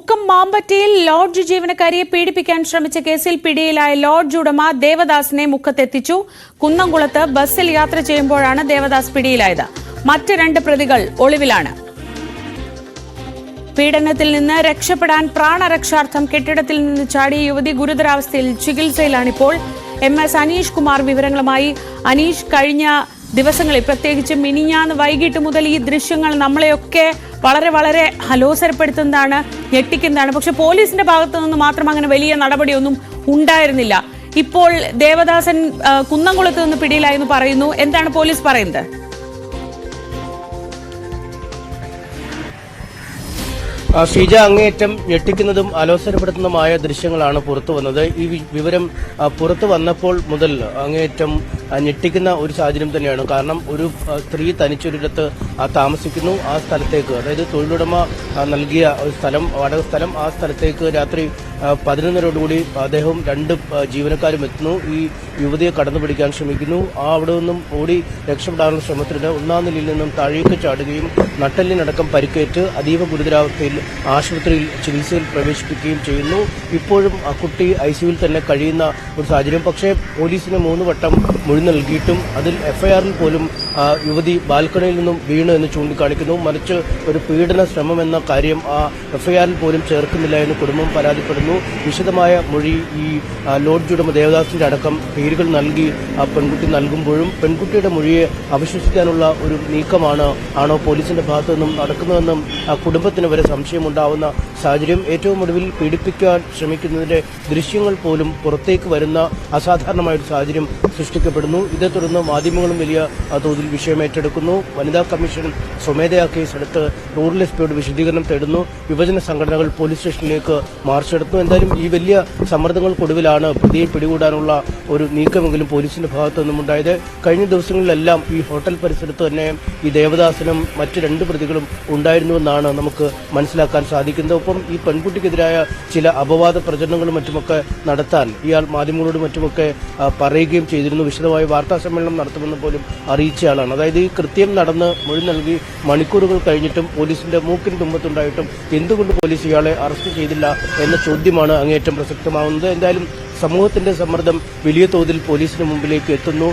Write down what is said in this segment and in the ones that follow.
Mukkam മാമ്പറ്റയിൽ lodge ജീവനക്കാരിയെ പീഡിപ്പിക്കാൻ ശ്രമിച്ച കേസിൽ പിടിയിലായ ലോഡ്ജ് ഉടമ ദേവദാസിനെ മുക്കത്തെത്തിച്ചു. കുന്നംകുളത്ത് ബസ്സിൽ യാത്ര ചെയ്യുമ്പോഴാണ് ദേവദാസ് പിടിയിലായത്. മറ്റ് 2 പ്രതികൾ ഒളിവിലാണ്. പീഡനത്തിൽ നിന്ന് രക്ഷപ്പെടാൻ പ്രാണരക്ഷാർത്ഥം കെട്ടിടത്തിൽ നിന്ന് ചാടിയ യുവതി ഗുരുതരാവസ്ഥയിൽ ചികിത്സയിലാണിപ്പോൾ. MS അനീഷ് കുമാർ വിവരങ്ങളുമായി. അനീഷ്, കഴിഞ്ഞ ദിവസങ്ങളിൽ പ്രത്യേകിച്ച് മിനിഞ്ഞാന്ന് വൈകിട്ട് മുതൽ ഈ ദൃശ്യങ്ങൾ നമ്മളെയൊക്കെ വളരെ അലോസരപ്പെടുത്തുന്നതാണ്, ഞെട്ടിക്കുന്നതാണ്. പക്ഷെ പോലീസിന്റെ ഭാഗത്തു നിന്ന് മാത്രം അങ്ങനെ വലിയ നടപടിയൊന്നും ഉണ്ടായിരുന്നില്ല. ഇപ്പോൾ ദേവദാസൻ കുന്നംകുളത്ത് നിന്ന് പിടിയിലായെന്ന് പറയുന്നു. എന്താണ് പോലീസ് പറയുന്നത്? ഷീജ, അങ്ങേയറ്റം ഞെട്ടിക്കുന്നതും അലോസരപ്പെടുത്തുന്നതുമായ ദൃശ്യങ്ങളാണ് പുറത്തു വന്നത്. ഈ വിവരം പുറത്തു വന്നപ്പോൾ മുതൽ അങ്ങേയറ്റം ഞെട്ടിക്കുന്ന ഒരു സാഹചര്യം തന്നെയാണ്. കാരണം ഒരു സ്ത്രീ തനിച്ചൊരിടത്ത് താമസിക്കുന്നു. ആ സ്ഥലത്തേക്ക്, അതായത് തൊഴിലുടമ നൽകിയ ഒരു സ്ഥലം, വാടക സ്ഥലം, ആ സ്ഥലത്തേക്ക് രാത്രി 11:30 അദ്ദേഹവും 2 ജീവനക്കാരും എത്തുന്നു. ഈ യുവതിയെ കടന്നുപിടിക്കാൻ ശ്രമിക്കുന്നു. അവിടെ നിന്നും ഓടി രക്ഷപ്പെടാനുള്ള ശ്രമത്തിനിടെ 1ാം നിലയിൽ നിന്നും താഴേക്ക് ചാടുകയും നട്ടെല്ലിനടക്കം പരിക്കേറ്റ് അതീവ ഗുരുതരാവസ്ഥയിൽ ആശുപത്രിയിൽ ചികിത്സയിൽ പ്രവേശിപ്പിക്കുകയും ചെയ്യുന്നു. ഇപ്പോഴും ആ കുട്ടി ICUവിൽ തന്നെ കഴിയുന്ന ഒരു സാഹചര്യം. പക്ഷേ പോലീസിന് 3 വട്ടം മൊഴി നൽകിയിട്ടും അതിൽ FIRൽ പോലും യുവതി ബാൽക്കണിയിൽ നിന്നും വീണു എന്ന് ചൂണ്ടിക്കാണിക്കുന്നു. മറിച്ച് ഒരു പീഡന ശ്രമം എന്ന കാര്യം ആ FIRൽ പോലും ചേർക്കുന്നില്ല എന്ന് കുടുംബം പരാതിപ്പെടുന്നു. വിശദമായ മൊഴി ഈ ലോഡ്ജ് ഉടമ ദേവദാസിന്റെ അടക്കം പേരുകൾ നൽകി ആ പെൺകുട്ടി നൽകുമ്പോഴും പെൺകുട്ടിയുടെ മൊഴിയെ അവിശ്വസിക്കാനുള്ള ഒരു നീക്കമാണോ പോലീസിന്റെ ഭാഗത്തു നിന്നും നടക്കുന്നതെന്നും ആ കുടുംബത്തിന് വരെ സംശയമുണ്ടാവുന്ന സാഹചര്യം. ഏറ്റവും ഒടുവിൽ പീഡിപ്പിക്കാൻ ശ്രമിക്കുന്നതിന്റെ ദൃശ്യങ്ങൾ പോലും പുറത്തേക്ക് വരുന്ന അസാധാരണമായൊരു സാഹചര്യം സൃഷ്ടിക്കപ്പെടുന്നു. ഇതേ തുടർന്ന് മാധ്യമങ്ങളും വലിയ തോതിൽ വിഷയം ഏറ്റെടുക്കുന്നു. വനിതാ കമ്മീഷൻ സ്വമേധയാ കേസെടുത്ത് റൂറൽ SPയോട് വിശദീകരണം തേടുന്നു. യുവജന സംഘടനകൾ പോലീസ് സ്റ്റേഷനിലേക്ക് മാർച്ചെടുത്തു. എന്തായാലും ഈ വലിയ സമ്മർദ്ദങ്ങൾക്കൊടുവിലാണ് പ്രതിയെ പിടികൂടാനുള്ള ഒരു നീക്കമെങ്കിലും പോലീസിന്റെ ഭാഗത്തു നിന്നും ഉണ്ടായത്. കഴിഞ്ഞ ദിവസങ്ങളിലെല്ലാം ഈ ഹോട്ടൽ പരിസരത്ത് തന്നെ ഈ ദേവദാസനും മറ്റ് 2 പ്രതികളും ഉണ്ടായിരുന്നുവെന്നാണ് നമുക്ക് മനസ്സിലാക്കാൻ സാധിക്കുന്നത്. ഒപ്പം ഈ പെൺകുട്ടിക്കെതിരായ ചില അപവാദ പ്രചരണങ്ങളും മറ്റുമൊക്കെ നടത്താൻ ഇയാൾ മാധ്യമങ്ങളോട് മറ്റുമൊക്കെ പറയുകയും ചെയ്തിരുന്നു. വിശദമായ വാർത്താ സമ്മേളനം നടത്തുമെന്ന് പോലും അറിയിച്ചയാളാണ്. അതായത് ഈ കൃത്യം നടന്ന് മൊഴി നൽകി മണിക്കൂറുകൾ കഴിഞ്ഞിട്ടും പോലീസിന്റെ മൂക്കിന് തുമ്പത്തുണ്ടായിട്ടും എന്തുകൊണ്ട് പോലീസ് ഇയാളെ അറസ്റ്റ് ചെയ്തില്ല എന്ന ചോദ്യമാണ് അങ്ങേയറ്റം പ്രസക്തമാവുന്നത്. എന്തായാലും സമൂഹത്തിന്റെ സമ്മർദ്ദം വലിയ തോതിൽ പോലീസിന് മുമ്പിലേക്ക് എത്തുന്നു.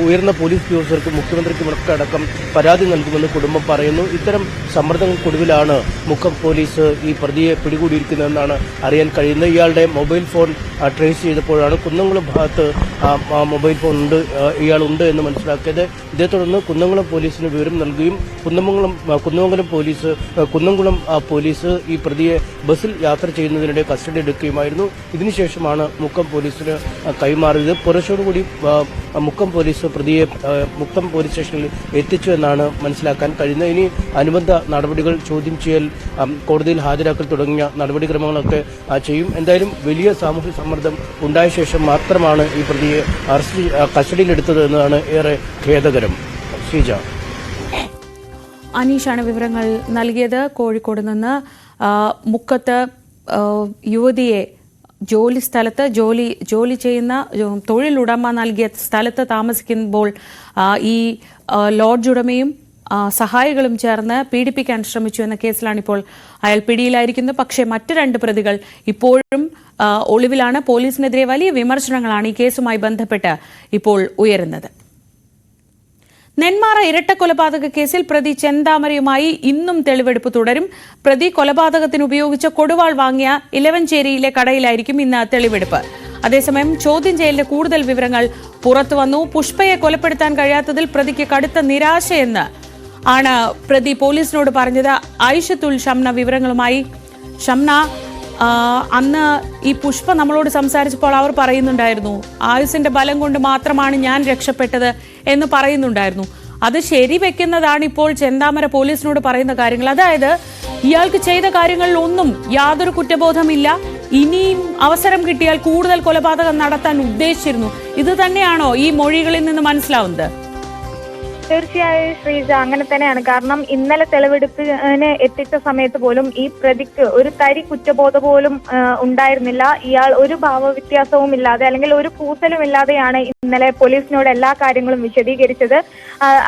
ഉയർന്ന പോലീസ് ഉദ്യോഗസ്ഥർക്ക് മുഖ്യമന്ത്രിക്കുമൊക്കെ അടക്കം പരാതി നൽകുമെന്ന് കുടുംബം പറയുന്നു. ഇത്തരം സമ്മർദ്ദങ്ങൾക്കൊടുവിലാണ് മുക്കം പോലീസ് ഈ പ്രതിയെ പിടികൂടിയിരിക്കുന്നതെന്നാണ് അറിയാൻ കഴിയുന്നത്. ഇയാളുടെ മൊബൈൽ ഫോൺ ട്രേസ് ചെയ്തപ്പോഴാണ് കുന്നംകുളം ഭാഗത്ത് മൊബൈൽ ഫോൺ ഇയാളുണ്ട് എന്ന് മനസ്സിലാക്കിയത്. ഇതേ തുടർന്ന് കുന്നംകുളം പോലീസിന് വിവരം നൽകുകയും കുന്നംകുളം പോലീസ് ഈ പ്രതിയെ ബസ്സിൽ യാത്ര ചെയ്യുന്നതിനിടെ കസ്റ്റഡി എടുക്കുകയുമായിരുന്നു. ഇതിനുശേഷമാണ് മുക്കം പോലീസിന് കൈമാറിയത്. പുറച്ചോടുകൂടി മുക്കം പോലീസ് പ്രതിയെ മുക്കം പോലീസ് സ്റ്റേഷനിൽ എത്തിച്ചു എന്നാണ് മനസ്സിലാക്കാൻ കഴിയുന്നത്. ഇനി അനുബന്ധ നടപടികൾ, ചോദ്യം ചെയ്യൽ, കോടതിയിൽ ഹാജരാക്കൽ തുടങ്ങിയ നടപടിക്രമങ്ങളൊക്കെ ചെയ്യും. എന്തായാലും വലിയ സാമൂഹ്യ സമ്മർദ്ദം ഉണ്ടായ ശേഷം മാത്രമാണ് ഈ പ്രതിയെ കസ്റ്റഡിയിലെടുത്തത് എന്നതാണ് ഏറെ ഖേദകരം. ശ്രീജ, അനീഷാണ് വിവരങ്ങൾ നൽകിയത്. കോഴിക്കോട് നിന്ന് മുക്കത്ത് യുവതിയെ ജോലി ചെയ്യുന്ന തൊഴിലുടമ നൽകിയ സ്ഥലത്ത് താമസിക്കുമ്പോൾ ഈ ലോഡ്ജ് ഉടമയും സഹായികളും ചേർന്ന് പീഡിപ്പിക്കാൻ ശ്രമിച്ചു എന്ന കേസിലാണിപ്പോൾ അയാൾ പിടിയിലായിരിക്കുന്നത്. പക്ഷേ മറ്റ് 2 പ്രതികൾ ഇപ്പോഴും ഒളിവിലാണ്. പോലീസിനെതിരെ വലിയ വിമർശനങ്ങളാണ് ഈ കേസുമായി ബന്ധപ്പെട്ട് ഇപ്പോൾ ഉയരുന്നത്. നെന്മാറ ഇരട്ടക്കൊലപാതക കേസിൽ പ്രതി ചെന്താമരയുമായി ഇന്നും തെളിവെടുപ്പ് തുടരും. പ്രതി കൊലപാതകത്തിന് ഉപയോഗിച്ച കൊടുവാൾ വാങ്ങിയ ഇലവഞ്ചേരിയിലെ കടയിലായിരിക്കും ഇന്ന് തെളിവെടുപ്പ്. അതേസമയം ചോദ്യം ചെയ്യലിന്റെ കൂടുതൽ വിവരങ്ങൾ പുറത്തുവന്നു. പുഷ്പയെ കൊലപ്പെടുത്താൻ കഴിയാത്തതിൽ പ്രതിക്ക് കടുത്ത നിരാശയെന്ന് ആണ് പ്രതി പോലീസിനോട് പറഞ്ഞത്. ഐഷത്തുൽ ഷംന വിവരങ്ങളുമായി. ഷംന, അന്ന് ഈ പുഷ്പ നമ്മളോട് സംസാരിച്ചപ്പോൾ അവർ പറയുന്നുണ്ടായിരുന്നു, ആയുസിന്റെ ബലം കൊണ്ട് മാത്രമാണ് ഞാൻ രക്ഷപ്പെട്ടത് എന്ന് പറയുന്നുണ്ടായിരുന്നു. അത് ശരിവെക്കുന്നതാണ് ഇപ്പോൾ ചെന്താമര പോലീസിനോട് പറയുന്ന കാര്യങ്ങൾ. അതായത് ഇയാൾക്ക് ചെയ്ത കാര്യങ്ങളിൽ ഒന്നും യാതൊരു കുറ്റബോധമില്ല. ഇനിയും അവസരം കിട്ടിയാൽ കൂടുതൽ കൊലപാതകം നടത്താൻ ഉദ്ദേശിച്ചിരുന്നു. ഇത് തന്നെയാണോ ഈ മൊഴികളിൽ നിന്ന് മനസ്സിലാവുന്നത്? തീർച്ചയായും ശ്രീജ, അങ്ങനെ തന്നെയാണ്. കാരണം ഇന്നലെ തെളിവെടുപ്പിന് എത്തിച്ച സമയത്ത് പോലും ഈ പ്രതിക്ക് ഒരു തരി കുറ്റബോധം പോലും ഉണ്ടായിരുന്നില്ല. ഇയാൾ ഒരു ഭാവവ്യത്യാസവും ഇല്ലാതെ അല്ലെങ്കിൽ ഒരു കൂസലും ഇല്ലാതെയാണ് ഇന്നലെ പോലീസിനോട് എല്ലാ കാര്യങ്ങളും വിശദീകരിച്ചത്.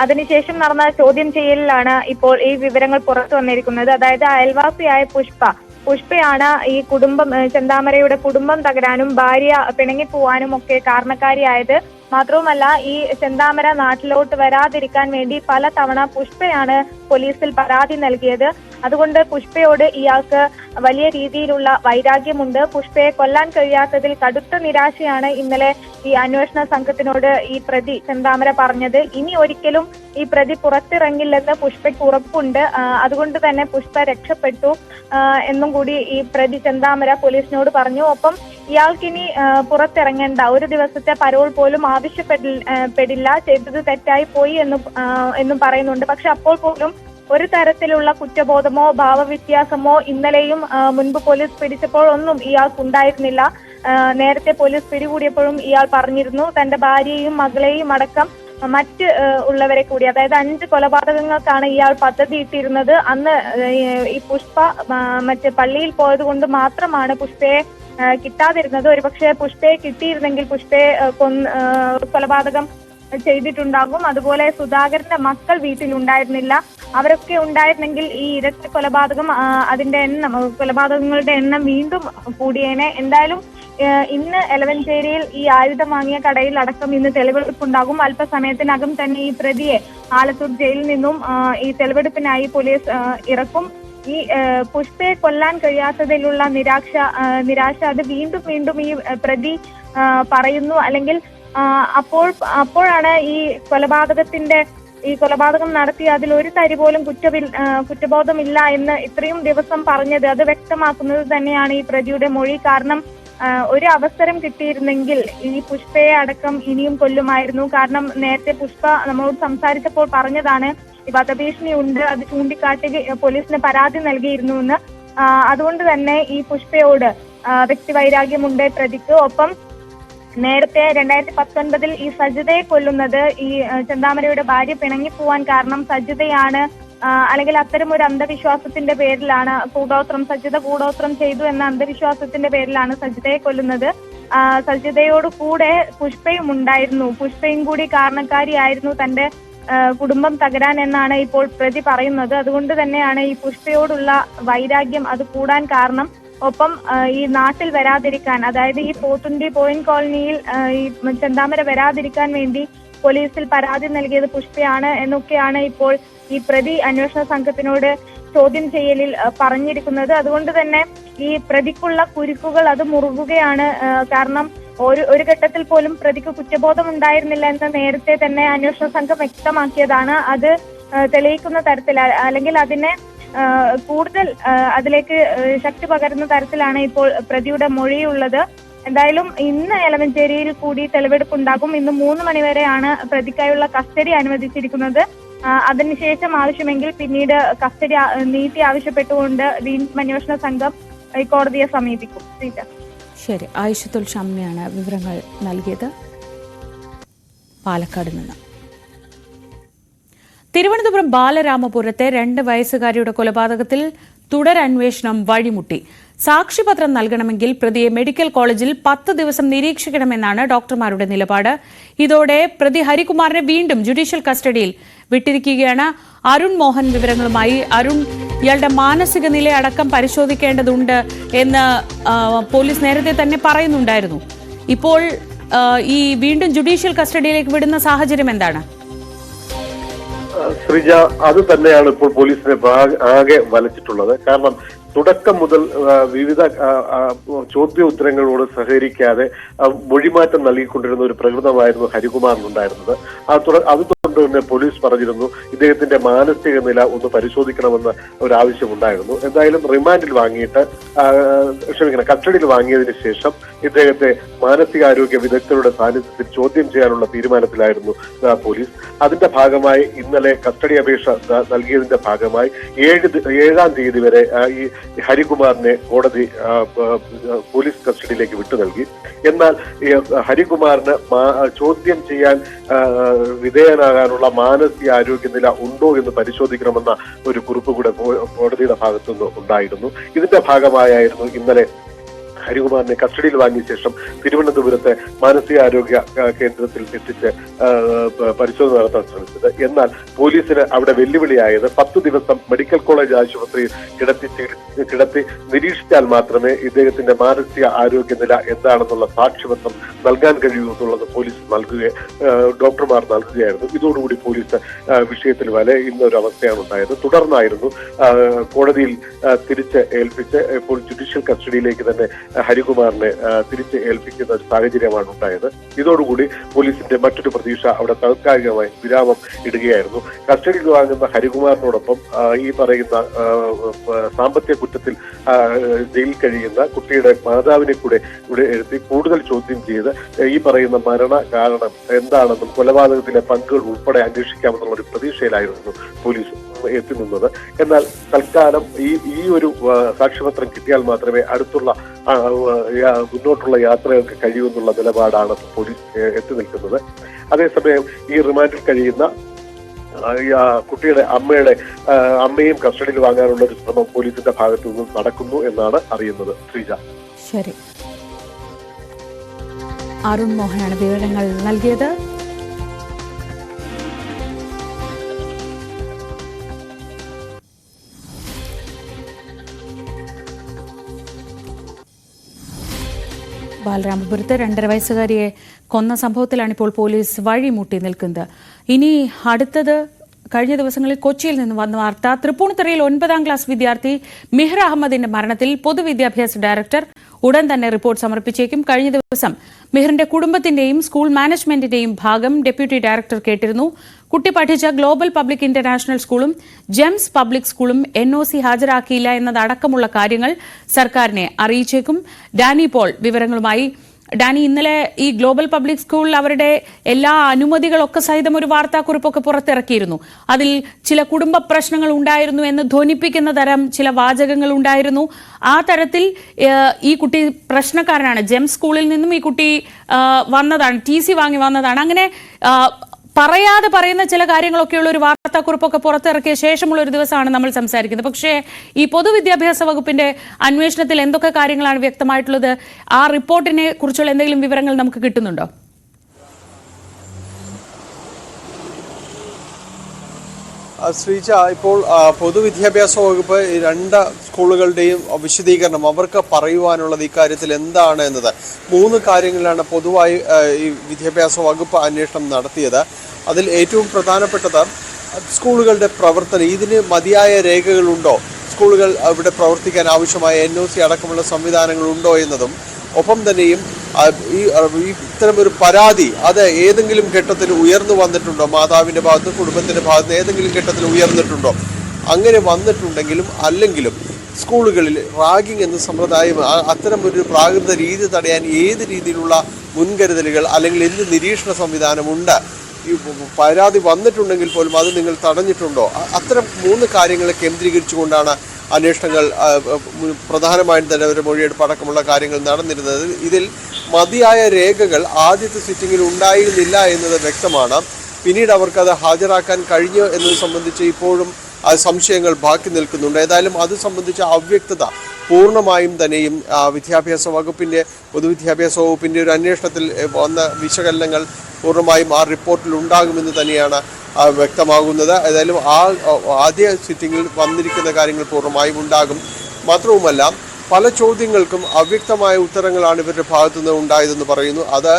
അതിനുശേഷം നടന്ന ചോദ്യം ചെയ്യലിലാണ് ഇപ്പോൾ ഈ വിവരങ്ങൾ പുറത്തു വന്നിരിക്കുന്നത്. അതായത് അയൽവാസിയായ പുഷ്പ പുഷ്പയാണ് ഈ കുടുംബം ചെന്താമരയുടെ കുടുംബം തകരാനും ഭാര്യ പിണങ്ങിപ്പോവാനും ഒക്കെ കാരണക്കാരിയായത്. മാത്രവുമല്ല, ഈ ചെന്താമര നാട്ടിലോട്ട് വരാതിരിക്കാൻ വേണ്ടി പല തവണ പുഷ്പയാണ് പോലീസിൽ പരാതി നൽകിയത്. അതുകൊണ്ട് പുഷ്പയോട് ഇയാൾക്ക് വലിയ രീതിയിലുള്ള വൈരാഗ്യമുണ്ട്. പുഷ്പയെ കൊല്ലാൻ കഴിയാത്തതിൽ കടുത്ത നിരാശയാണ് ഇന്നലെ ഈ അന്വേഷണ സംഘത്തിനോട് ഈ പ്രതി ചെന്താമര പറഞ്ഞത്. ഇനി ഒരിക്കലും ഈ പ്രതി പുറത്തിറങ്ങില്ലെന്ന് പുഷ്പയ്ക്ക് ഉറപ്പുണ്ട്. അതുകൊണ്ട് തന്നെ പുഷ്പ രക്ഷപ്പെട്ടു എന്നും കൂടി ഈ പ്രതി ചെന്താമര പോലീസിനോട് പറഞ്ഞു. ഒപ്പം ഇയാൾക്കിനി പുറത്തിറങ്ങേണ്ട, ഒരു ദിവസത്തെ പരോൾ പോലും ആവശ്യപ്പെടില്ല, ചെയ്തത് തെറ്റായി പോയി എന്നും പറയുന്നുണ്ട്. പക്ഷെ അപ്പോൾ പോലും ഒരു തരത്തിലുള്ള കുറ്റബോധമോ ഭാവവ്യത്യാസമോ ഇന്നലെയും മുൻപ് പോലീസ് പിടിച്ചപ്പോൾ ഒന്നും ഇയാൾക്കുണ്ടായിരുന്നില്ല. നേരത്തെ പോലീസ് പിടികൂടിയപ്പോഴും ഇയാൾ പറഞ്ഞിരുന്നു തന്റെ ഭാര്യയെയും മകളെയും അടക്കം മറ്റ് ഉള്ളവരെ കൂടി, അതായത് 5 കൊലപാതകങ്ങൾക്കാണ് ഇയാൾ പദ്ധതി ഇട്ടിരുന്നത്. അന്ന് ഈ പുഷ്പ മറ്റ് പള്ളിയിൽ പോയത് കൊണ്ട് മാത്രമാണ് പുഷ്പയെ കിട്ടാതിരുന്നത്. ഒരുപക്ഷെ പുഷ്പയെ കിട്ടിയിരുന്നെങ്കിൽ പുഷ്പയെ കൊലപാതകം ചെയ്തിട്ടുണ്ടാകും. അതുപോലെ സുധാകരന്റെ മക്കൾ വീട്ടിലുണ്ടായിരുന്നില്ല. അവരൊക്കെ ഉണ്ടായിരുന്നെങ്കിൽ ഈ ഇരട്ട കൊലപാതകം അതിന്റെ എണ്ണം, കൊലപാതകങ്ങളുടെ എണ്ണം വീണ്ടും കൂടിയേനെ. എന്തായാലും ഇന്ന് എലവഞ്ചേരിയിൽ ഈ ആയുധം വാങ്ങിയ കടയിൽ അടക്കം ഇന്ന് തെളിവെടുപ്പുണ്ടാകും. അല്പസമയത്തിനകം തന്നെ ഈ പ്രതിയെ ആലത്തൂർ ജയിലിൽ നിന്നും ഈ തെളിവെടുപ്പിനായി പോലീസ് ഇറക്കും. ഈ പുഷ്പയെ കൊല്ലാൻ കഴിയാത്തതിലുള്ള നിരാശ അത് വീണ്ടും ഈ പ്രതി പറയുന്നു. അല്ലെങ്കിൽ അപ്പോഴാണ് ഈ കൊലപാതകം നടത്തി അതിൽ ഒരു തരി പോലും കുറ്റബോധമില്ല എന്ന് ഇത്രയും ദിവസം പറഞ്ഞത്. അത് വ്യക്തമാക്കുന്നത് തന്നെയാണ് ഈ പ്രതിയുടെ മൊഴി. കാരണം ഒരു അവസരം കിട്ടിയിരുന്നെങ്കിൽ ഈ പുഷ്പയെ അടക്കം ഇനിയും കൊല്ലുമായിരുന്നു. കാരണം നേരത്തെ പുഷ്പ നമ്മളോട് സംസാരിച്ചപ്പോൾ പറഞ്ഞതാണ് ഈ വധഭീഷണി ഉണ്ട്, അത് ചൂണ്ടിക്കാട്ടി പോലീസിന് പരാതി നൽകിയിരുന്നുവെന്ന്. അതുകൊണ്ട് തന്നെ ഈ പുഷ്പയോട് വ്യക്തിവൈരാഗ്യമുണ്ട് പ്രതിക്ക്. ഒപ്പം നേരത്തെ 2019 ഈ സജിതയെ കൊല്ലുന്നത് ഈ ചെന്താമരയുടെ ഭാര്യ പിണങ്ങിപ്പോവാൻ കാരണം സജിതയാണ്, അല്ലെങ്കിൽ അത്തരം ഒരു അന്ധവിശ്വാസത്തിന്റെ പേരിലാണ്. സജിത കൂടോത്രം ചെയ്തു എന്ന അന്ധവിശ്വാസത്തിന്റെ പേരിലാണ് സജിതയെ കൊല്ലുന്നത്. സജിതയോട് കൂടെ പുഷ്പയും ഉണ്ടായിരുന്നു. പുഷ്പയും കൂടി കാരണക്കാരിയായിരുന്നു തന്റെ കുടുംബം തകരാൻ എന്നാണ് ഇപ്പോൾ പ്രതി പറയുന്നത്. അതുകൊണ്ട് തന്നെയാണ് ഈ പുഷ്പയോടുള്ള വൈരാഗ്യം അത് കൂടാൻ കാരണം. ഒപ്പം ഈ നാട്ടിൽ വരാതിരിക്കാൻ, അതായത് ഈ പോത്തുണ്ടി പോയിന്റ് കോളനിയിൽ ഈ ചെന്താമര വരാതിരിക്കാൻ വേണ്ടി പോലീസിൽ പരാതി നൽകിയത് പുഷ്പയാണ് എന്നൊക്കെയാണ് ഇപ്പോൾ ഈ പ്രതി അന്വേഷണ സംഘത്തിനോട് ചോദ്യം ചെയ്യലിൽ പറഞ്ഞിരിക്കുന്നത്. അതുകൊണ്ട് തന്നെ ഈ പ്രതിക്കുള്ള കുരുക്കുകൾ അത് മുറുകുകയാണ്. കാരണം ഒരു ഘട്ടത്തിൽ പോലും പ്രതിക്ക് കുറ്റബോധം ഉണ്ടായിരുന്നില്ല എന്ന് നേരത്തെ തന്നെ അന്വേഷണ സംഘം വ്യക്തമാക്കിയതാണ്. അത് തെളിയിക്കുന്ന തരത്തിൽ, അല്ലെങ്കിൽ അതിനെ കൂടുതൽ അതിലേക്ക് ശക്തി പകരുന്ന തരത്തിലാണ് ഇപ്പോൾ പ്രതിയുടെ മൊഴിയുള്ളത്. എന്തായാലും ഇന്ന് എലവഞ്ചേരിയിൽ കൂടി തെളിവെടുപ്പുണ്ടാകും. ഇന്ന് 3 മണിവരെയാണ് പ്രതിക്കായുള്ള കസ്റ്റഡി അനുവദിച്ചിരിക്കുന്നത്. അതിനുശേഷം ആവശ്യമെങ്കിൽ പിന്നീട് കസ്റ്റഡി നീട്ടി ആവശ്യപ്പെട്ടുകൊണ്ട് വീണ്ടും അന്വേഷണ സംഘം കോടതിയെ സമീപിക്കും. ശരി, ആയിഷത്തുൽ ഷമ്മിയാണ് വിവരങ്ങൾ നൽകിയത് പാലക്കാട് നിന്ന്. തിരുവനന്തപുരം ബാലരാമപുരത്തെ 2 വയസ്സുകാരിയുടെ കൊലപാതകത്തിൽ തുടരന്വേഷണം വഴിമുട്ടി. സാക്ഷിപത്രം നൽകണമെങ്കിൽ പ്രതിയെ മെഡിക്കൽ കോളേജിൽ 10 ദിവസം നിരീക്ഷിക്കണമെന്നാണ് ഡോക്ടർമാരുടെ നിലപാട്. ഇതോടെ പ്രതി ഹരികുമാറിനെ വീണ്ടും ജുഡീഷ്യൽ കസ്റ്റഡിയിൽ വിട്ടിരിക്കുകയാണ്. അരുൺ മോഹൻ വിവരങ്ങളുമായി. അരുൺ, ഇയാളുടെ മാനസിക നില അടക്കം പരിശോധിക്കേണ്ടതുണ്ട് എന്ന് പോലീസ് നേരത്തെ തന്നെ പറയുന്നുണ്ടായിരുന്നു. ഇപ്പോൾ ഈ വീണ്ടും ജുഡീഷ്യൽ കസ്റ്റഡിയിലേക്ക് വിടുന്ന സാഹചര്യം എന്താണ്? ശ്രീജ, അത് തന്നെയാണ് ഇപ്പോൾ പോലീസിനെ ആകെ വലച്ചിട്ടുള്ളത്. കാരണം തുടക്കം മുതൽ വിവിധ ചോദ്യോത്തരങ്ങളോട് സഹകരിക്കാതെ മൊഴിമാറ്റം നൽകിക്കൊണ്ടിരുന്ന ഒരു പ്രകൃതമായിരുന്നു ഹരികുമാറിനുണ്ടായിരുന്നത്. അതുകൊണ്ട് തന്നെ പോലീസ് പറഞ്ഞിരുന്നു ഇദ്ദേഹത്തിന്റെ മാനസിക നില ഒന്ന് പരിശോധിക്കണമെന്ന് ഒരാവശ്യമുണ്ടായിരുന്നു. എന്തായാലും റിമാൻഡിൽ വാങ്ങിയിട്ട് കസ്റ്റഡിയിൽ വാങ്ങിയതിനു ശേഷം ഇദ്ദേഹത്തെ മാനസികാരോഗ്യ വിദഗ്ധരുടെ സാന്നിധ്യത്തിൽ ചോദ്യം ചെയ്യാനുള്ള തീരുമാനത്തിലായിരുന്നു പോലീസ്. അതിന്റെ ഭാഗമായി ഇന്നലെ കസ്റ്റഡി അപേക്ഷ നൽകിയതിന്റെ ഭാഗമായി 7-ാം തീയതി വരെ ഈ ഹരികുമാറിനെ കോടതി പോലീസ് കസ്റ്റഡിയിലേക്ക് വിട്ടു നൽകി. എന്നാൽ ഹരികുമാറിന് ചോദ്യം ചെയ്യാൻ വിധേയനാകാനുള്ള മാനസികാരോഗ്യ നില ഉണ്ടോ എന്ന് പരിശോധിക്കണമെന്ന ഒരു കുറിപ്പ് കൂടെ കോടതിയുടെ ഭാഗത്തുനിന്ന് ഉണ്ടായിരുന്നു. ഇതിന്റെ ഭാഗമായായിരുന്നു ഇന്നലെ ഹരികുമാറിനെ കസ്റ്റഡിയിൽ വാങ്ങിയ ശേഷം തിരുവനന്തപുരത്തെ മാനസികാരോഗ്യ കേന്ദ്രത്തിൽ എത്തിച്ച് പരിശോധന നടത്താൻ ശ്രമിച്ചത്. എന്നാൽ പോലീസിന് അവിടെ വെല്ലുവിളിയായത് 10 ദിവസം മെഡിക്കൽ കോളേജ് ആശുപത്രിയിൽ കിടത്തി നിരീക്ഷിച്ചാൽ മാത്രമേ ഇദ്ദേഹത്തിന്റെ മാനസിക ആരോഗ്യനില എന്താണെന്നുള്ള സാക്ഷ്യപത്രം നൽകാൻ കഴിയൂ എന്നുള്ളത് പോലീസ് ഡോക്ടർമാർ നൽകുകയായിരുന്നു. ഇതോടുകൂടി പോലീസ് വിഷയത്തിൽ വലയുന്ന ഒരു അവസ്ഥയാണ് ഉണ്ടായത്. തുടർന്നായിരുന്നു കോടതിയിൽ തിരിച്ച് ഏൽപ്പിച്ച് ഇപ്പോൾ ജുഡീഷ്യൽ കസ്റ്റഡിയിലേക്ക് തന്നെ ഹരികുമാറിനെ തിരിച്ച് ഏൽപ്പിക്കുന്ന ഒരു സാഹചര്യമാണ് ഉണ്ടായത്. ഇതോടുകൂടി പോലീസിന്റെ മറ്റൊരു പ്രതീക്ഷ അവിടെ താൽക്കാലികമായി വിരാമം ഇടുകയായിരുന്നു. കസ്റ്റഡിയിൽ വാങ്ങുന്ന ഹരികുമാറിനോടൊപ്പം ഈ പറയുന്ന സാമ്പത്തിക കുറ്റത്തിൽ ജയിലിൽ കഴിയുന്ന കുട്ടിയുടെ മാതാവിനെ കൂടെ ഇവിടെ എഴുതി കൂടുതൽ ചോദ്യം ചെയ്ത് ഈ പറയുന്ന മരണ കാരണം എന്താണെന്നും കൊലപാതകത്തിലെ പങ്കുകൾ ഉൾപ്പെടെ അന്വേഷിക്കാമെന്നുള്ള ഒരു പ്രതീക്ഷയിലായിരുന്നു പോലീസ് എത്തി നിന്നത്. എന്നാൽ തൽക്കാലം ഈ ഒരു സാക്ഷ്യപത്രം കിട്ടിയാൽ മാത്രമേ അടുത്തുള്ള മുന്നോട്ടുള്ള യാത്രകൾക്ക് കഴിയൂ എന്നുള്ള നിലപാടാണ് പോലീസ് എത്തി നിൽക്കുന്നത്. അതേസമയം ഈ റിമാൻഡിൽ കഴിയുന്ന കുട്ടിയുടെ അമ്മയും കസ്റ്റഡിയിൽ വാങ്ങാനുള്ള ഒരു ശ്രമം പോലീസിന്റെ ഭാഗത്തു നിന്നും നടക്കുന്നു എന്നാണ് അറിയുന്നത്. ശ്രീജ. ശരി, അരുൺ മോഹനാണ് വിവരങ്ങൾ നൽകിയത്. ബാലരാമപുരത്ത് 2.5 വയസ്സുകാരിയെ കൊന്ന സംഭവത്തിലാണ് ഇപ്പോൾ പോലീസ് വഴിമുട്ടി നിൽക്കുന്നത്. ഇനി അടുത്തത് കഴിഞ്ഞ ദിവസങ്ങളിൽ കൊച്ചിയിൽ നിന്ന് വന്ന വാർത്ത. തൃപ്പൂണിത്തുറയിൽ 9ാം ക്ലാസ് വിദ്യാർത്ഥി മിഹ്ർ അഹമ്മദിന്റെ മരണത്തിൽ പൊതുവിദ്യാഭ്യാസ ഡയറക്ടർ ഉടൻ തന്നെ റിപ്പോർട്ട് സമർപ്പിച്ചേക്കും. കഴിഞ്ഞ ദിവസം മിഹ്റിന്റെ കുടുംബത്തിന്റെയും സ്കൂൾ മാനേജ്മെന്റിന്റെയും ഭാഗം ഡെപ്യൂട്ടി ഡയറക്ടർ കേട്ടിരുന്നു. കുട്ടി പഠിച്ച ഗ്ലോബൽ പബ്ലിക് ഇന്റർനാഷണൽ സ്കൂളും ജെംസ് പബ്ലിക് സ്കൂളും NOC ഹാജരാക്കിയില്ല എന്നതടക്കമുള്ള കാര്യങ്ങൾ സർക്കാരിനെ അറിയിച്ചേക്കും. ഡാനി പോൾ വിവരങ്ങളുമായി. ഡാനി, ഇന്നലെ ഈ ഗ്ലോബൽ പബ്ലിക് സ്കൂളിൽ അവരുടെ എല്ലാ അനുമതികളൊക്കെ സഹിതം ഒരു വാർത്താക്കുറിപ്പൊക്കെ പുറത്തിറക്കിയിരുന്നു. അതിൽ ചില കുടുംബ പ്രശ്നങ്ങൾ ഉണ്ടായിരുന്നു എന്ന് ധ്വനിപ്പിക്കുന്ന തരം ചില വാചകങ്ങൾ ഉണ്ടായിരുന്നു. ആ തരത്തിൽ ഈ കുട്ടി പ്രശ്നക്കാരനാണ്, ജെംസ് സ്കൂളിൽ നിന്നും ഈ കുട്ടി വന്നതാണ്, TC വാങ്ങി വന്നതാണ്, അങ്ങനെ പറയാതെ പറയുന്ന ചില കാര്യങ്ങളൊക്കെയുള്ള ഒരു വാർത്താക്കുറിപ്പൊക്കെ പുറത്തിറക്കിയ ശേഷമുള്ള ഒരു ദിവസമാണ് നമ്മൾ സംസാരിക്കുന്നത്. പക്ഷേ ഈ പൊതുവിദ്യാഭ്യാസ വകുപ്പിന്റെ അന്വേഷണത്തിൽ എന്തൊക്കെ കാര്യങ്ങളാണ് വ്യക്തമായിട്ടുള്ളത്? ആ റിപ്പോർട്ടിനെ കുറിച്ചുള്ള എന്തെങ്കിലും വിവരങ്ങൾ നമുക്ക് കിട്ടുന്നുണ്ടോ? ശ്രീജ, ഇപ്പോൾ പൊതുവിദ്യാഭ്യാസ വകുപ്പ് 2 സ്കൂളുകളുടെയും വിശദീകരണം അവർക്ക് പറയുവാനുള്ളത് ഇക്കാര്യത്തിൽ എന്താണ് എന്നത് 3 കാര്യങ്ങളിലാണ് പൊതുവായി ഈ വിദ്യാഭ്യാസ വകുപ്പ് അന്വേഷണം നടത്തിയത്. അതിൽ ഏറ്റവും പ്രധാനപ്പെട്ടത് സ്കൂളുകളുടെ പ്രവർത്തനം, ഇതിന് മതിയായ രേഖകളുണ്ടോ, സ്കൂളുകൾ ഇവിടെ പ്രവർത്തിക്കാൻ ആവശ്യമായ NOC അടക്കമുള്ള സംവിധാനങ്ങളുണ്ടോ എന്നതും, ഒപ്പം തന്നെയും ഇത്തരമൊരു പരാതി അത് ഏതെങ്കിലും ഘട്ടത്തിൽ ഉയർന്നു വന്നിട്ടുണ്ടോ, മാതാവിൻ്റെ ഭാഗത്ത് കുടുംബത്തിൻ്റെ ഭാഗത്ത് ഏതെങ്കിലും ഘട്ടത്തിൽ ഉയർന്നിട്ടുണ്ടോ, അങ്ങനെ വന്നിട്ടുണ്ടെങ്കിലും അല്ലെങ്കിലും സ്കൂളുകളിൽ റാഗിംഗ് എന്ന സമ്പ്രദായം അത്തരമൊരു പ്രാകൃത രീതി തടയാൻ ഏത് രീതിയിലുള്ള മുൻകരുതലുകൾ അല്ലെങ്കിൽ എന്ത് നിരീക്ഷണ സംവിധാനമുണ്ട്, ഈ പരാതി വന്നിട്ടുണ്ടെങ്കിൽ പോലും അത് നിങ്ങൾ തടഞ്ഞിട്ടുണ്ടോ, അത്തരം 3 കാര്യങ്ങളെ കേന്ദ്രീകരിച്ചുകൊണ്ടാണ് അന്വേഷണങ്ങൾ പ്രധാനമായും തന്നെ ഒരു മൊഴിയെടുപ്പ് അടക്കമുള്ള കാര്യങ്ങൾ നടന്നിരുന്നത്. ഇതിൽ മതിയായ രേഖകൾ ആദ്യത്തെ സിറ്റിങ്ങിൽ ഉണ്ടായിരുന്നില്ല എന്നത് വ്യക്തമാണ്. പിന്നീട് അവർക്കത് ഹാജരാക്കാൻ കഴിഞ്ഞോ എന്നത് സംബന്ധിച്ച് ഇപ്പോഴും സംശയങ്ങൾ ബാക്കി നിൽക്കുന്നുണ്ട്. ഏതായാലും അത് സംബന്ധിച്ച അവ്യക്തത പൂർണ്ണമായും തന്നെയും വിദ്യാഭ്യാസ വകുപ്പിൻ്റെ പൊതുവിദ്യാഭ്യാസ വകുപ്പിൻ്റെ ഒരു അന്വേഷണത്തിൽ വന്ന വിശകലനങ്ങൾ പൂർണ്ണമായും ആ റിപ്പോർട്ടിൽ ഉണ്ടാകുമെന്ന് തന്നെയാണ് വ്യക്തമാകുന്നത്. ഏതായാലും ആദ്യ സിറ്റിങ്ങിൽ വന്നിരിക്കുന്ന കാര്യങ്ങൾ പൂർണ്ണമായും ഉണ്ടാകും. മാത്രവുമല്ല പല ചോദ്യങ്ങൾക്കും അവ്യക്തമായ ഉത്തരങ്ങളാണ് ഇവരുടെ ഭാഗത്തുനിന്ന് ഉണ്ടായതെന്ന് പറയുന്നു. അത്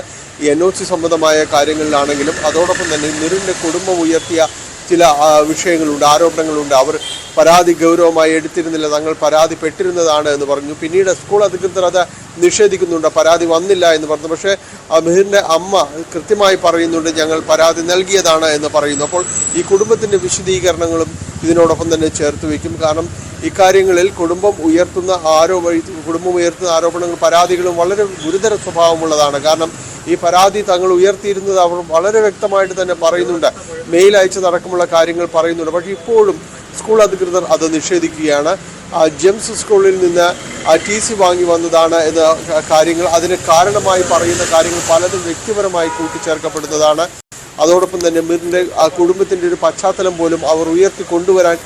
NOC സംബന്ധമായ കാര്യങ്ങളിലാണെങ്കിലും അതോടൊപ്പം തന്നെ മിറിൻ്റെ കുടുംബം ഉയർത്തിയ ചില വിഷയങ്ങളുണ്ട്, ആരോപണങ്ങളുണ്ട്. അവർ പരാതി ഗൗരവമായി എടുത്തിരുന്നില്ല, തങ്ങൾ പരാതി പെട്ടിരുന്നതാണ് എന്ന് പറഞ്ഞു. പിന്നീട് സ്കൂൾ അധികൃതർ അത് നിഷേധിക്കുന്നുണ്ട്, പരാതി വന്നില്ല എന്ന് പറഞ്ഞു. പക്ഷേ മിഹിറിൻ്റെ അമ്മ കൃത്യമായി പറയുന്നുണ്ട്, ഞങ്ങൾ പരാതി നൽകിയതാണ് എന്ന് പറയുന്നു. അപ്പോൾ ഈ കുടുംബത്തിൻ്റെ വിശദീകരണങ്ങളും ഇതിനോടൊപ്പം തന്നെ ചേർത്ത് വയ്ക്കും. കാരണം ഇക്കാര്യങ്ങളിൽ കുടുംബം ഉയർത്തുന്ന ആരോപണങ്ങൾ പരാതികളും വളരെ ഗുരുതര സ്വഭാവമുള്ളതാണ്. കാരണം ഈ പരാതി തങ്ങൾ ഉയർത്തിയിരുന്നത് അവർ വളരെ വ്യക്തമായിട്ട് തന്നെ പറയുന്നുണ്ട്, മെയിൽ അയച്ചതടക്കമുള്ള കാര്യങ്ങൾ പറയുന്നുണ്ട്. പക്ഷേ ഇപ്പോഴും സ്കൂൾ അധികൃതർ അത് നിഷേധിക്കുകയാണ്. ജെംസ് സ്കൂളിൽ നിന്ന് TC വാങ്ങി വന്നതാണ് എന്ന കാര്യങ്ങൾ, അതിന് കാരണമായി പറയുന്ന കാര്യങ്ങൾ പലതും വ്യക്തിപരമായി കൂട്ടിച്ചേർക്കപ്പെടുന്നതാണ്. അതോടൊപ്പം തന്നെ മിറിന്റെ ആ കുടുംബത്തിന്റെ ഒരു പശ്ചാത്തലം പോലും അവർ ഉയർത്തി കൊണ്ടുവരാൻ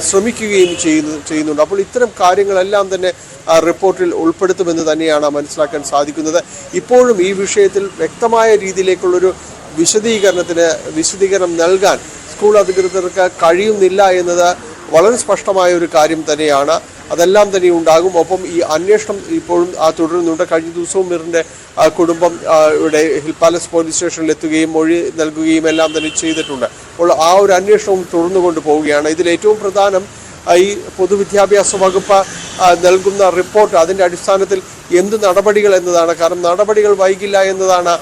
ശ്രമിക്കുകയും ചെയ്യുന്നുണ്ട്. അപ്പോൾ ഇത്തരം കാര്യങ്ങളെല്ലാം തന്നെ റിപ്പോർട്ടിൽ ഉൾപ്പെടുത്തുമെന്ന് തന്നെയാണ് മനസ്സിലാക്കാൻ സാധിക്കുന്നത്. ഇപ്പോഴും ഈ വിഷയത്തിൽ വ്യക്തമായ രീതിയിലേക്കുള്ളൊരു വിശദീകരണം നൽകാൻ സ്കൂൾ അധികൃതർക്ക് കഴിയുന്നില്ല എന്നത് വളരെ സ്പഷ്ടമായ ഒരു കാര്യം തന്നെയാണ്. അതെല്ലാം തന്നെ ഉണ്ടാകും. ഒപ്പം ഈ അന്വേഷണം ഇപ്പോഴും തുടരുന്നുണ്ട്. കഴിഞ്ഞ ദിവസവും മിറിന്റെ കുടുംബം ഇവിടെ ഹിൽ പാലസ് പോലീസ് സ്റ്റേഷനിൽ എത്തുകയും മൊഴി നൽകുകയും എല്ലാം തന്നെ ചെയ്തിട്ടുണ്ട്. അപ്പോൾ ആ ഒരു അന്വേഷണവും തുടർന്നുകൊണ്ട് പോവുകയാണ്. ഇതിൽ ഏറ്റവും പ്രധാനം ഈ പൊതുവിദ്യാഭ്യാസ വകുപ്പ് നൽകുന്ന റിപ്പോർട്ട്, അതിൻ്റെ അടിസ്ഥാനത്തിൽ എന്ത് നടപടികൾ എന്നതാണ്. കാരണം നടപടികൾ വൈകില്ല എന്നതാണ്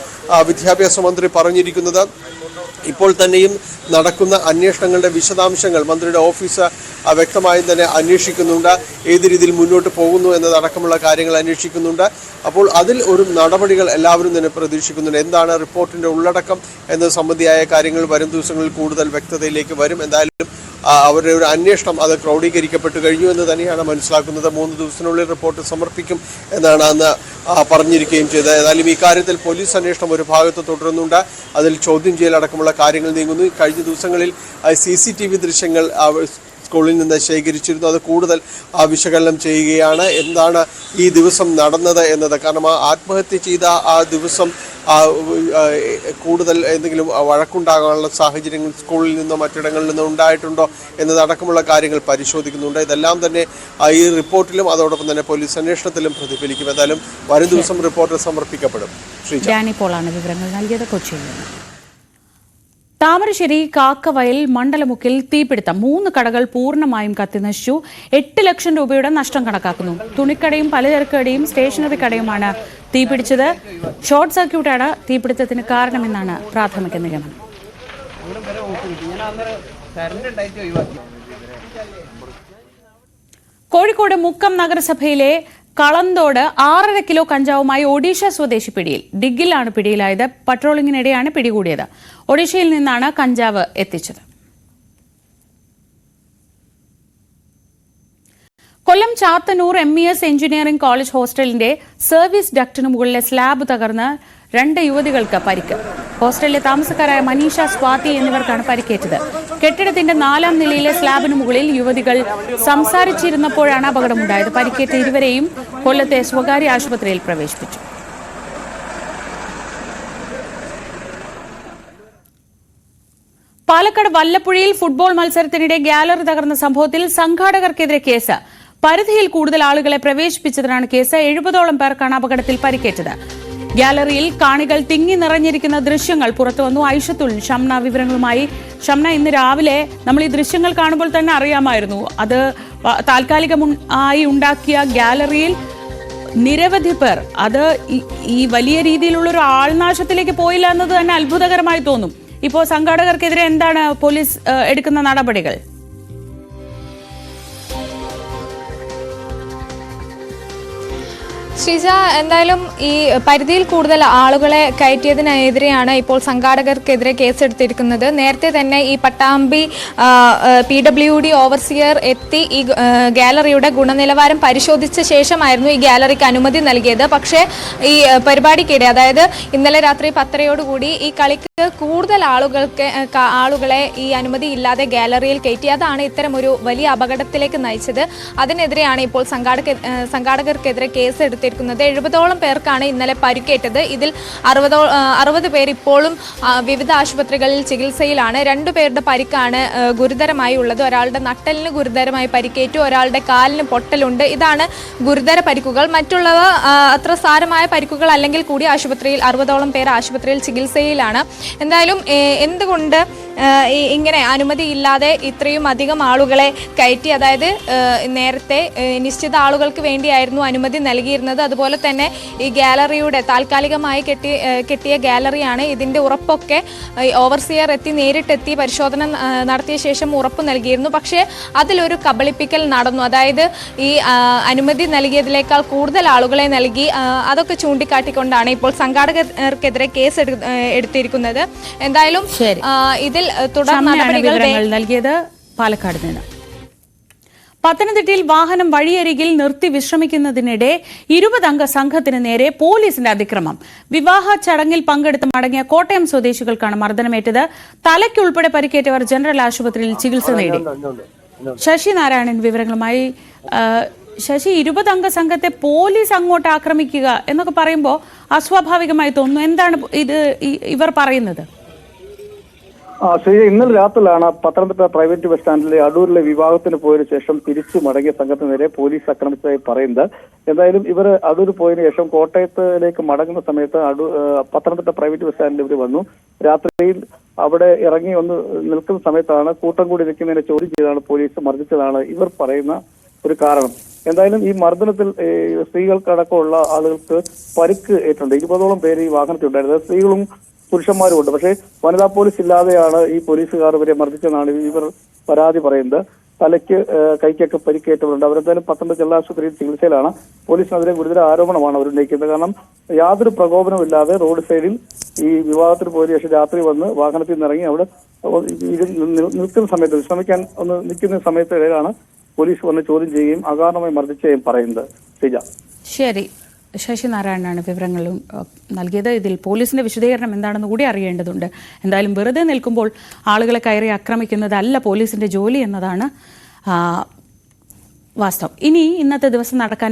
വിദ്യാഭ്യാസ മന്ത്രി പറഞ്ഞിരിക്കുന്നത്. ഇപ്പോൾ തന്നെയും നടക്കുന്ന അന്വേഷണങ്ങളുടെ വിശദാംശങ്ങൾ മന്ത്രിയുടെ ഓഫീസ് വ്യക്തമായും തന്നെ അന്വേഷിക്കുന്നുണ്ട്. ഏത് രീതിയിൽ മുന്നോട്ട് പോകുന്നു എന്നതടക്കമുള്ള കാര്യങ്ങൾ അന്വേഷിക്കുന്നുണ്ട്. അപ്പോൾ അതിൽ ഒരു നടപടികൾ എല്ലാവരും തന്നെ പ്രതീക്ഷിക്കുന്നുണ്ട്. എന്താണ് റിപ്പോർട്ടിൻ്റെ ഉള്ളടക്കം എന്നത് സംബന്ധിയായ കാര്യങ്ങൾ വരും ദിവസങ്ങളിൽ കൂടുതൽ വ്യക്തതയിലേക്ക് വരും. എന്തായാലും അവരുടെ ഒരു അന്വേഷണം അത് ക്രോഡീകരിക്കപ്പെട്ടു കഴിഞ്ഞു എന്ന് തന്നെയാണ് മനസ്സിലാക്കുന്നത്. 3 ദിവസത്തിനുള്ളിൽ റിപ്പോർട്ട് സമർപ്പിക്കും എന്നാണ് അന്ന് പറഞ്ഞിരിക്കുകയും ചെയ്തത്. ഏതായാലും ഈ കാര്യത്തിൽ പോലീസ് അന്വേഷണം ഒരു ഭാഗത്ത് തുടരുന്നുണ്ട്. അതിൽ ചോദ്യം ചെയ്യലടക്കമുള്ള കാര്യങ്ങൾ നീങ്ങുന്നു. കഴിഞ്ഞ ദിവസങ്ങളിൽ CCTV ദൃശ്യങ്ങൾ സ്കൂളിൽ നിന്ന് ശേഖരിച്ചിരുന്നു. അത് കൂടുതൽ വിശകലനം ചെയ്യുകയാണ്. എന്താണ് ഈ ദിവസം നടന്നത് എന്നത്. കാരണം ആത്മഹത്യ ചെയ്ത ആ ദിവസം കൂടുതൽ എന്തെങ്കിലും വഴക്കുണ്ടാകാനുള്ള സാഹചര്യങ്ങൾ സ്കൂളിൽ നിന്നോ മറ്റിടങ്ങളിൽ നിന്നോ ഉണ്ടായിട്ടുണ്ടോ എന്നതടക്കമുള്ള കാര്യങ്ങൾ പരിശോധിക്കുന്നുണ്ട്. ഇതെല്ലാം തന്നെ ഈ റിപ്പോർട്ടിലും അതോടൊപ്പം തന്നെ പോലീസ് അന്വേഷണത്തിലും പ്രതിഫലിക്കും. എന്തായാലും വരും ദിവസം റിപ്പോർട്ട് സമർപ്പിക്കപ്പെടും. ഡാനി പോളാണ് വിവരങ്ങൾ നൽകിയത് കൊച്ചിയിൽ നിന്ന്. താമരശ്ശേരി കാക്കവയൽ മണ്ഡലമുക്കിൽ തീപിടുത്തം. 3 കടകൾ പൂർണ്ണമായും കത്തിനശിച്ചു. 8 ലക്ഷം രൂപയുടെ നഷ്ടം കണക്കാക്കുന്നു. തുണിക്കടയും പലചരക്ക് കടയും സ്റ്റേഷനറി കടയുമാണ് തീപിടിച്ചത്. ഷോർട്ട് സർക്യൂട്ടാണ് തീപിടുത്തത്തിന് കാരണമെന്നാണ് പ്രാഥമിക നിഗമനം. കോഴിക്കോട് മുക്കം നഗരസഭയിലെ കളന്തോട് 6.5 കിലോ കഞ്ചാവുമായി ഒഡീഷ സ്വദേശി പിടിയിൽ. ഡിഗിലാണ് പിടിയിലായത്. പട്രോളിംഗിനിടെയാണ് പിടികൂടിയത്. ഒഡീഷയിൽ നിന്നാണ് കഞ്ചാവ് എത്തിച്ചത്. Kollam Chathannoor MES engineering college ഹോസ്റ്റലിന്റെ സർവീസ് ഡക്റ്റിന് മുകളിലെ സ്ലാബ് തകർന്ന് 2 യുവതികൾക്ക് പരിക്ക്. ഹോസ്റ്റലിലെ താമസക്കാരായ മനീഷ, സ്വാതി എന്നിവർക്കാണ് പരിക്കേറ്റത്. കെട്ടിടത്തിന്റെ 4ാം നിലയിലെ സ്ലാബിന് മുകളിൽ യുവതികൾ സംസാരിച്ചിരുന്നപ്പോഴാണ് അപകടമുണ്ടായത്. പരിക്കേറ്റ ഇരുവരെയും കൊല്ലത്തെ സ്വകാര്യ ആശുപത്രിയിൽ പ്രവേശിപ്പിച്ചു. പാലക്കാട് വല്ലപ്പുഴയിൽ ഫുട്ബോൾ മത്സരത്തിനിടെ ഗാലറി തകർന്ന സംഭവത്തിൽ സംഘാടകർക്കെതിരെ കേസ്. പരിധിയിൽ കൂടുതൽ ആളുകളെ പ്രവേശിപ്പിച്ചതിനാണ് കേസ്. 70ഓളം പേർക്കാണ് അപകടത്തിൽ പരിക്കേറ്റത്. ഗാലറിയിൽ കാണികൾ തിങ്ങി നിറഞ്ഞിരിക്കുന്ന ദൃശ്യങ്ങൾ പുറത്തുവന്നു. ഐഷത്തുൽ ഷംന വിവരങ്ങളുമായി. ഷംന, ഇന്ന് രാവിലെ നമ്മൾ ഈ ദൃശ്യങ്ങൾ കാണുമ്പോൾ തന്നെ അറിയാമായിരുന്നു അത് താൽക്കാലികമായി ഉണ്ടാക്കിയ ഗാലറിയിൽ നിരവധി പേർ. അത് ഈ വലിയ രീതിയിലുള്ളൊരു ആൾനാശത്തിലേക്ക് പോയില്ല എന്നത് തന്നെ അത്ഭുതകരമായി തോന്നും. ഇപ്പോൾ സംഘാടകർക്കെതിരെ എന്താണ് പോലീസ് എടുക്കുന്ന നടപടികൾ? ശ്രീജ, എന്തായാലും ഈ പരിധിയിൽ കൂടുതൽ ആളുകളെ കയറ്റിയതിനെതിരെയാണ് ഇപ്പോൾ സംഘാടകർക്കെതിരെ കേസെടുത്തിരിക്കുന്നത്. നേരത്തെ തന്നെ ഈ പട്ടാമ്പി PWD ഓവർസിയർ എത്തി ഈ ഗാലറിയുടെ ഗുണനിലവാരം പരിശോധിച്ച ശേഷമായിരുന്നു ഈ ഗാലറിക്ക് അനുമതി നൽകിയത്. പക്ഷേ ഈ പരിപാടിക്കിടെ, അതായത് ഇന്നലെ രാത്രി 10:30 ഈ കളിക്ക് കൂടുതൽ ആളുകളെ ഈ അനുമതി ഇല്ലാതെ ഗാലറിയിൽ കയറ്റി. അതാണ് ഇത്തരമൊരു വലിയ അപകടത്തിലേക്ക് നയിച്ചത്. അതിനെതിരെയാണ് ഇപ്പോൾ സംഘാടകർക്കെതിരെ കേസ് എടുത്തിരിക്കുന്നത്. 70ഓളം പേർക്കാണ് ഇന്നലെ പരിക്കേറ്റത്. ഇതിൽ 60 പേർ ഇപ്പോഴും വിവിധ ആശുപത്രികളിൽ ചികിത്സയിലാണ്. 2 പേരുടെ പരിക്കാണ് ഗുരുതരമായി ഉള്ളത്. ഒരാളുടെ നട്ടലിന് ഗുരുതരമായി പരിക്കേറ്റു, ഒരാളുടെ കാലിന് പൊട്ടലുണ്ട്. ഇതാണ് ഗുരുതര പരിക്കുകൾ. മറ്റുള്ളവ അത്ര സാരമായ പരിക്കുകൾ അല്ലെങ്കിൽ കൂടി 60ഓളം പേർ ആശുപത്രിയിൽ ചികിത്സയിലാണ്. എന്തായാലും എന്തുകൊണ്ട് ഇങ്ങനെ അനുമതിയില്ലാതെ ഇത്രയും അധികം ആളുകളെ കയറ്റി? അതായത് നേരത്തെ നിശ്ചിത ആളുകൾക്ക് വേണ്ടിയായിരുന്നു അനുമതി നൽകിയിരുന്നത്. അതുപോലെ തന്നെ ഈ ഗാലറിയുടെ താൽക്കാലികമായി കെട്ടിയ ഗാലറിയാണ്. ഇതിന്റെ ഉറപ്പൊക്കെ ഓവർസിയർ നേരിട്ടെത്തി പരിശോധന നടത്തിയ ശേഷം ഉറപ്പ് നൽകിയിരുന്നു. പക്ഷേ അതിലൊരു കബളിപ്പിക്കൽ നടന്നു. അതായത് ഈ അനുമതി നൽകിയതിനേക്കാൾ കൂടുതൽ ആളുകളെ നൽകി. അതൊക്കെ ചൂണ്ടിക്കാട്ടിക്കൊണ്ടാണ് ഇപ്പോൾ സംഘാടകർക്കെതിരെ കേസ് എടുത്തിരിക്കുന്നത്. എന്തായാലും ഇതിൽ തുടർ നടപടികൾ നൽകിയത് പാലക്കാട് നിന്ന്. പത്തനംതിട്ടയിൽ വാഹനം വഴിയരികിൽ നിർത്തി വിശ്രമിക്കുന്നതിനിടെ 20-അംഗ സംഘത്തിന് നേരെ പോലീസിന്റെ അതിക്രമം. വിവാഹ ചടങ്ങിൽ പങ്കെടുത്ത് മടങ്ങിയ കോട്ടയം സ്വദേശികൾക്കാണ് മർദ്ദനമേറ്റത്. തലയ്ക്കുൾപ്പെടെ പരിക്കേറ്റവർ ജനറൽ ആശുപത്രിയിൽ ചികിത്സ നേടി. ശശി നാരായണൻ വിവരങ്ങളുമായി. ശശി, 20-അംഗ സംഘത്തെ പോലീസ് അങ്ങോട്ട് ആക്രമിക്കുക എന്നൊക്കെ പറയുമ്പോൾ അസ്വാഭാവികമായി തോന്നുന്നു. എന്താണ് ഇവർ പറയുന്നത്? ശ്രീജ, ഇന്നലെ രാത്രിയിലാണ് പത്തനംതിട്ട പ്രൈവറ്റ് ബസ് സ്റ്റാൻഡിലെ അടൂരിലെ വിവാഹത്തിന് പോയതിനു ശേഷം തിരിച്ചു മടങ്ങിയ സംഘത്തിന് നേരെ പോലീസ് ആക്രമിച്ചതായി പറയുന്നത്. എന്തായാലും ഇവർ അടൂർ പോയതിനു ശേഷം കോട്ടയത്തിലേക്ക് മടങ്ങുന്ന സമയത്ത് പത്തനംതിട്ട പ്രൈവറ്റ് ബസ് സ്റ്റാൻഡിൽ ഇവർ വന്നു. രാത്രിയിൽ അവിടെ ഇറങ്ങി ഒന്ന് നിൽക്കുന്ന സമയത്താണ് കൂട്ടം കൂടി നിൽക്കുന്നതിനെ ചോദ്യം ചെയ്താണ് പോലീസ് മർദ്ദിച്ചതാണ് ഇവർ പറയുന്ന ഒരു കാരണം. എന്തായാലും ഈ മർദ്ദനത്തിൽ സ്ത്രീകൾക്കടക്കമുള്ള ആളുകൾക്ക് പരിക്ക് ഏറ്റുണ്ട്. 20ഓളം പേര് ഈ വാഹനത്തിലുണ്ടായിരുന്നത്. സ്ത്രീകളും പുരുഷന്മാരും ഉണ്ട്. പക്ഷേ വനിതാ പോലീസ് ഇല്ലാതെയാണ് ഈ പോലീസുകാർ ഇവരെ മർദ്ദിച്ചെന്നാണ് ഇവർ പരാതി പറയുന്നത്. തലയ്ക്ക് കൈക്കൊക്കെ പരിക്കേറ്റവരുണ്ട്. അവരെന്തായാലും പത്തനംതിട്ട ജില്ലാ ആശുപത്രിയിൽ ചികിത്സയിലാണ്. പോലീസിനെതിരെ ഗുരുതര ആരോപണമാണ് അവർ ഉന്നയിക്കുന്നത്. കാരണം യാതൊരു പ്രകോപനമില്ലാതെ റോഡ് സൈഡിൽ ഈ വിവാഹത്തിന് പോയതിനു ശേഷം രാത്രി വന്ന് വാഹനത്തിൽ നിന്ന് ഇറങ്ങി അവിടെ നിൽക്കുന്ന സമയത്ത് വിശ്രമിക്കാൻ ഒന്ന് നിൽക്കുന്ന സമയത്തിടയിലാണ് പോലീസ് വന്ന് ചോദ്യം ചെയ്യുകയും അകാരണമായി മർദ്ദിക്കുകയും പറയുന്നത്. ശ്രീജ, ശരി. ശശി നാരായണനാണ് വിവരങ്ങൾ നൽകിയത്. ഇതിൽ പോലീസിന്റെ വിശദീകരണം എന്താണെന്ന് കൂടി അറിയേണ്ടതുണ്ട്. എന്തായാലും വെറുതെ നിൽക്കുമ്പോൾ ആളുകളെ കയറി ആക്രമിക്കുന്നതല്ല പോലീസിന്റെ ജോലി എന്നതാണ് വാസ്തവം. ഇനി ഇന്നത്തെ ദിവസം നടക്കാൻ